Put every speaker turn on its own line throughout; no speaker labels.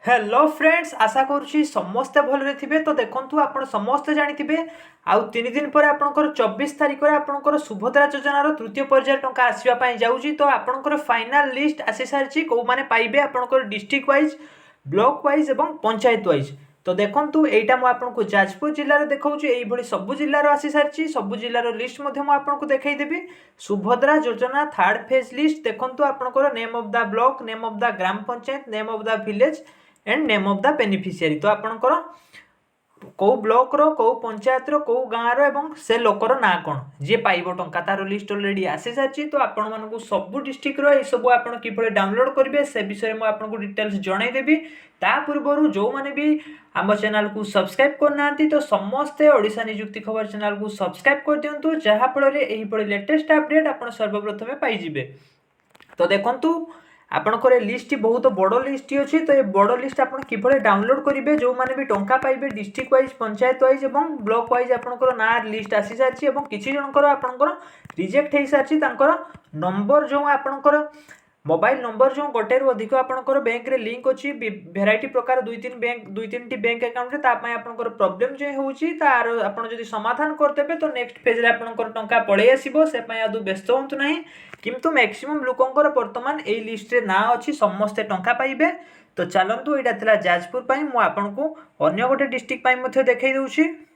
Hello friends, आशा करुँची समस्ते भलरे थिबे। तो देखंतु आपण समस्ते जानिथिबे आउ 3 दिन पर आपनकर 24 तारिख रे आपनकर सुभद्रा योजनार तृतीय पर्याय टंका आसीबा पई जाउची। तो आपनकर फाइनल लिस्ट आसी सारची को माने पाइबे आपनकर डिस्ट्रिक्ट वाइज, ब्लॉक वाइज एवं पंचायत वाइज। तो देखंतु एटा मु आपनको जाजपुर जिल्ला रे देखाउची, एई भली सब जिल्ला रो आसी सारची। सब जिल्ला रो लिस्ट मध्ये मु आपनको देखाई देबी। सुभद्रा योजना थर्ड फेज लिस्ट देखंतु आपनकर name of the block, name of the gram panchayat, name of the village and name of the beneficiary. तो आपनकर कौ ब्लॉक रो, कौ पंचायत रो, कौ गाँ रो एवं से लोकर ना कौन जे पाइबो टंका तार लिस्ट ऑलरेडी आसी सारची। तो आपण मानकु सब डिस्ट्रिक्ट रो ए सब आपण किभली डाउनलोड करिवे से विषय में आपनको डिटेल्स जणाई देबी। ता पूर्वरु जो माने भी आम चैनल को सब्सक्राइब करना तो समस्ते ओडिशा निजुक्ति खबर चैनल को सब्सक्राइब कर दियंतु, जहा फल रे एही पड़ी लेटेस्ट अपडेट आपण सर्वप्रथमे पाई जिवे। तो देखंतु आपनकर लिस्ट बहुत बड़ लिस्ट अच्छी। तो ये बड़ लिस्ट आप किभली डाउनलोड करेंगे, जो मैंने भी टंका पाइबे डिस्ट्रिक्ट वाइज, पंचायत वाइज और ब्लॉक वाइज आपनकर ना लिस्ट आसी सारी। किसी जनकर आपनकर रिजेक्ट हो सारी नंबर जो आपनकर मोबाइल नंबर जो गोटे रु अधिक आपनकर बैंक रे लिंक अच्छी भेराइटी प्रकार दुई तीन टी बैंक अकाउंट रे तापाई आपनकर प्रॉब्लम जे होउची तार आपन जदि समाधान करदेबे तो नेक्स्ट पेज रे आपनकर टंका पळै आसीबो। से पई आदु व्यस्त होंतु नाही, किंतु मैक्सिमम लोकंकर वर्तमान एई लिस्ट रे ना अछि, समस्ते टंका पाइबे। तो चलंतु एटा थिला जाजपुर पई, मु आपनकु अन्य गोटे डिस्ट्रिक्ट पई मध्ये देखाई दउची।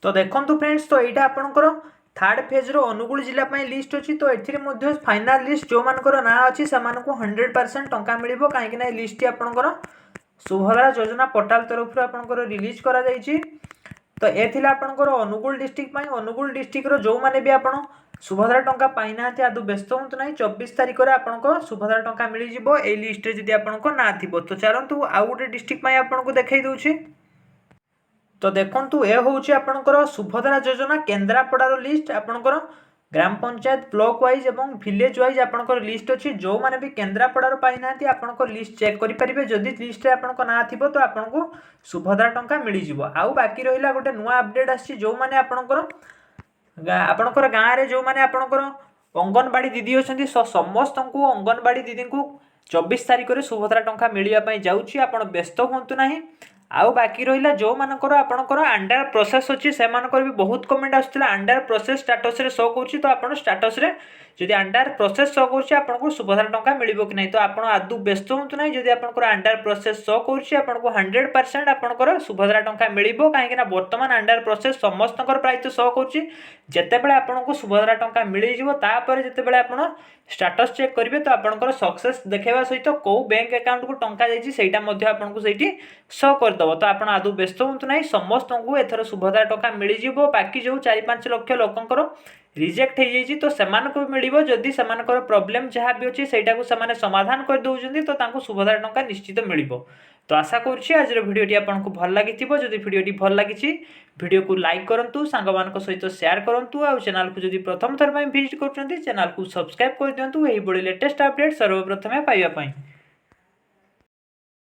तो देखंतु फ्रेंड्स, तो एटा आपनकर थर्ड फेज रो अनुगुल जिला पई लिस्ट अछि। तो एथिरे मध्ये फाइनल लिस्ट जो मानकर ना अछि से मानकु 100% टंका मिलिबो, काहे कि ना लिस्ट आपनकर सुभद्रा योजना पोर्टल तरफ रो आपनकर रिलीज करा जायछि। तो ए थिला आपनकर अनुगुल डिस्ट्रिक्ट पई। अनुगुल डिस्ट्रिक्ट रो जो माने भी आपण सुभद्रा टंका पाई ना आदु व्यस्त होंतु नाही। 24 तारिख रे आपनकर सुभद्रा टंका मिलि जिवो ए लिस्ट रे जदि आपनकर ना थिबो। तो चलंतु आ गोटे डिस्ट्रिक्ट पई आपनको देखाई दउछि। तो देखंतु ए होउची आपनकर सुभद्रा योजना केन्द्रापड़ार लिस्ट। आपनकर ग्राम पंचायत, ब्लॉक वाइज एवं विलेज वाइज आपनकर लिस्ट अछि। जो माने भी केन्द्रापड़ार पाई नांती आपनकर लिस्ट चेक करि परिबे। जदि लिस्ट रे आपनकर ना थिबो तो आपनको सुभद्रा टंका मिलि जिवो। आउ बाकी रहिला गोटे नुवा अपडेट आछि, जो माने आपनकर गाँ रे जो माने आपनकर अंगनवाड़ी दीदी अछंती समस्त को अंगनवाड़ी दीदी को 24 तारिख रे सुभद्रा टंका मिलिया पई जाउची। आपण व्यस्त होंतु नाही। आउ बाकी रहिला जो मानकर आपनकर अंडर प्रोसेस अछि, से मानकर भी बहुत कमेंट आछिला अंडर प्रोसेस स्टेटस रे शो करछि। तो आपण स्टेटस रे जदि अंडर प्रोसेस शो करछि आपनको सुभद्रा टंका मिलिबो कि नै। तो आपण आदु व्यस्त होंतु नै। जदि आपनकर अंडर प्रोसेस शो करछि आपनको 100% आपनकर सुभद्रा टंका मिलिबो, काहे कि ना वर्तमान अंडर प्रोसेस समस्तकर प्राय तो शो करछि। जेते बेले आपनको सुभद्रा टंका मिलि जिवो तापर जेते बेले आपण स्टेटस चेक करिवे तो आपनकर सक्सेस देखेबा सहित को बैंक अकाउंट को टंका जाइछि सेटा मध्ये आपनको सेठी शो कर दबो। तो आपण आदु व्यस्त होंतु नै। समस्त को एथर सुभद्रा टंका मिलि जिवो। बाकी जो 4-5 लाख लोकंकर रिजेक्ट हो जाइछि तो सेमान को मिलिबो। जदि सेमानकर प्रॉब्लम जहाँ भी अछि सेटा को सेमाने समाधान कर दउछन्ती तो तांको सुभद्रा टंका निश्चित मिलिबो। तो आशा करुछि आज वीडियोटी आपनको भल लागिथिबो। जदि वीडियोटी भल लागिछि वीडियो को लाइक करंतु, सांग मानक सहित शेयर करंतु, आ चैनल को जदि प्रथम थर पई विजिट करछन्ती चैनल को सब्सक्राइब कर दियंतु एही बडी लेटेस्ट अपडेट सर्वप्रथमे पाइबा पई।